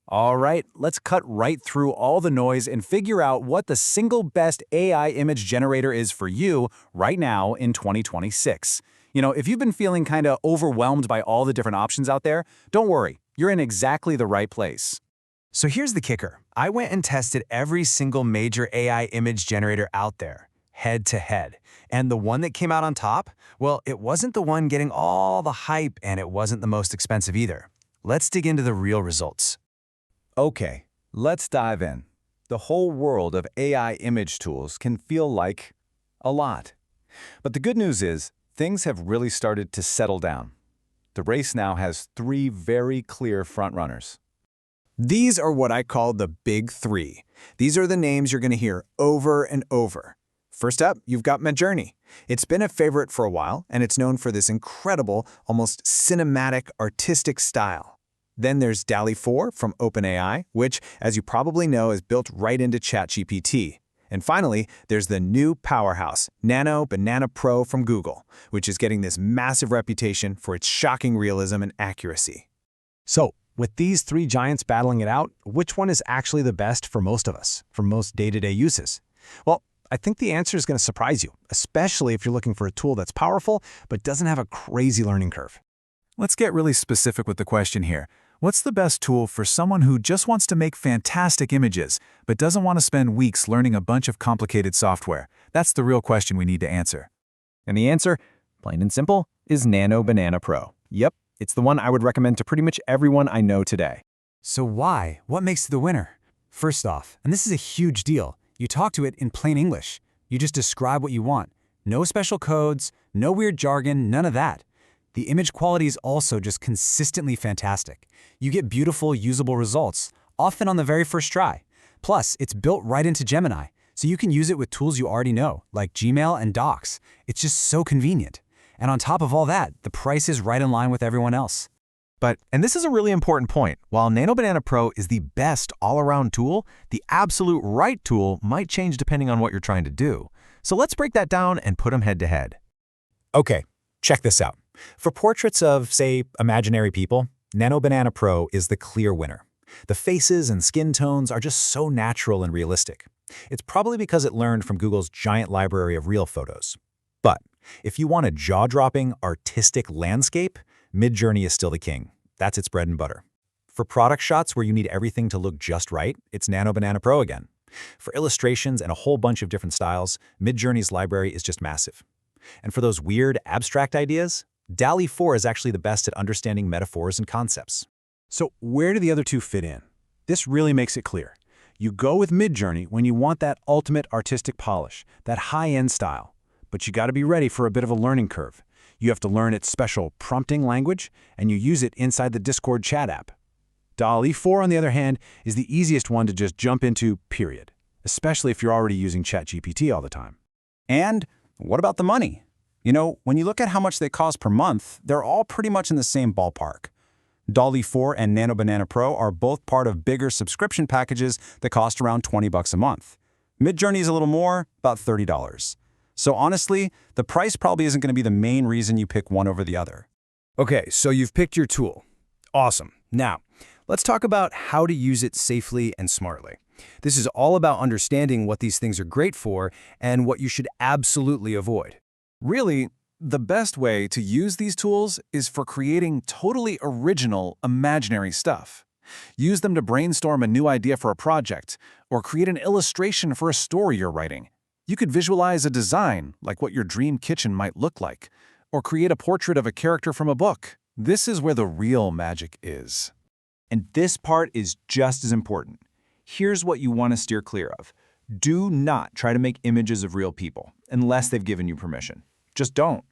All right, let's cut right through all the noise and figure out what the single best AI image generator is for you right now in 2026. If you've been feeling kind of overwhelmed by all the different options out there, don't worry, you're in exactly the right place. So here's the kicker. I went and tested every single major AI image generator out there, head to head. And the one that came out on top, well, it wasn't the one getting all the hype and it wasn't the most expensive either. Let's dig into the real results. Okay, let's dive in. The whole world of AI image tools can feel like a lot. But the good news is, things have really started to settle down. The race now has three very clear frontrunners. These are what I call the big three. These are the names you're going to hear over and over. First up, you've got Midjourney. It's been a favorite for a while, and it's known for this incredible, almost cinematic, artistic style. Then there's DALL-E 4 from OpenAI, which, as you probably know, is built right into ChatGPT. And finally, there's the new powerhouse, Nano Banana Pro from Google, which is getting this massive reputation for its shocking realism and accuracy. So, with these three giants battling it out, which one is actually the best for most of us, for most day-to-day uses? Well, I think the answer is going to surprise you, especially if you're looking for a tool that's powerful but doesn't have a crazy learning curve. Let's get really specific with the question here. What's the best tool for someone who just wants to make fantastic images, but doesn't want to spend weeks learning a bunch of complicated software? That's the real question we need to answer. And the answer, plain and simple, is Nano Banana Pro. Yep, it's the one I would recommend to pretty much everyone I know today. So why? What makes it the winner? First off, and this is a huge deal, you talk to it in plain English. You just describe what you want. No special codes, no weird jargon, none of that. The image quality is also just consistently fantastic. You get beautiful, usable results, often on the very first try. Plus, it's built right into Gemini, so you can use it with tools you already know, like Gmail and Docs. It's just so convenient. And on top of all that, the price is right in line with everyone else. But, and this is a really important point, while Nano Banana Pro is the best all-around tool, the absolute right tool might change depending on what you're trying to do. So let's break that down and put them head to head. Okay, check this out. For portraits of, say, imaginary people, Nano Banana Pro is the clear winner. The faces and skin tones are just so natural and realistic. It's probably because it learned from Google's giant library of real photos. But if you want a jaw-dropping, artistic landscape, Midjourney is still the king. That's its bread and butter. For product shots where you need everything to look just right, it's Nano Banana Pro again. For illustrations and a whole bunch of different styles, Midjourney's library is just massive. And for those weird, abstract ideas, DALL-E 4 is actually the best at understanding metaphors and concepts. So where do the other two fit in? This really makes it clear. You go with Midjourney when you want that ultimate artistic polish, that high-end style. But you got to be ready for a bit of a learning curve. You have to learn its special prompting language, and you use it inside the Discord chat app. DALL-E 4, on the other hand, is the easiest one to just jump into, period, especially if you're already using ChatGPT all the time. And what about the money? When you look at how much they cost per month, they're all pretty much in the same ballpark. DALL-E 4 and Nano Banana Pro are both part of bigger subscription packages that cost around $20 a month. Midjourney is a little more, about $30. So honestly, the price probably isn't going to be the main reason you pick one over the other. Okay, so you've picked your tool. Awesome. Now, let's talk about how to use it safely and smartly. This is all about understanding what these things are great for and what you should absolutely avoid. Really, the best way to use these tools is for creating totally original, imaginary stuff. Use them to brainstorm a new idea for a project, or create an illustration for a story you're writing. You could visualize a design, like what your dream kitchen might look like, or create a portrait of a character from a book. This is where the real magic is. And this part is just as important. Here's what you want to steer clear of. Do not try to make images of real people, unless they've given you permission. Just don't.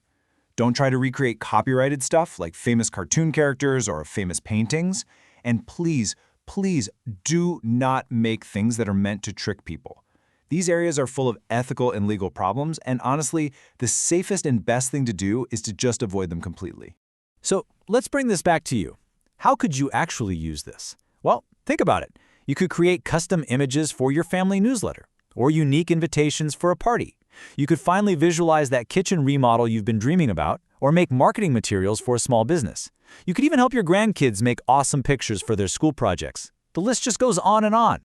Don't try to recreate copyrighted stuff like famous cartoon characters or famous paintings. And please, please do not make things that are meant to trick people. These areas are full of ethical and legal problems, and honestly, the safest and best thing to do is to just avoid them completely. So let's bring this back to you. How could you actually use this? Well, think about it. You could create custom images for your family newsletter, or unique invitations for a party. You could finally visualize that kitchen remodel you've been dreaming about, or make marketing materials for a small business. You could even help your grandkids make awesome pictures for their school projects. The list just goes on and on.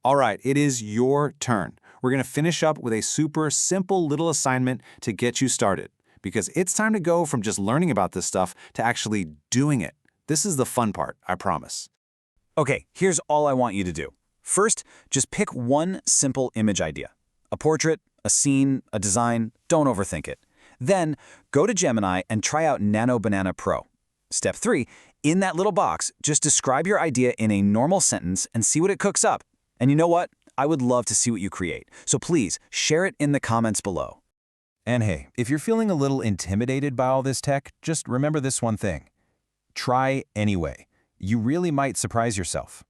All right, it is your turn. We're going to finish up with a super simple little assignment to get you started, because it's time to go from just learning about this stuff to actually doing it. This is the fun part, I promise. Okay, here's all I want you to do. First, just pick one simple image idea. A portrait, a scene, a design. Don't overthink it. Then, go to Gemini and try out Nano Banana Pro. Step 3, in that little box, just describe your idea in a normal sentence and see what it cooks up. And you know what? I would love to see what you create. So please, share it in the comments below. And hey, if you're feeling a little intimidated by all this tech, just remember this one thing. Try anyway. You really might surprise yourself.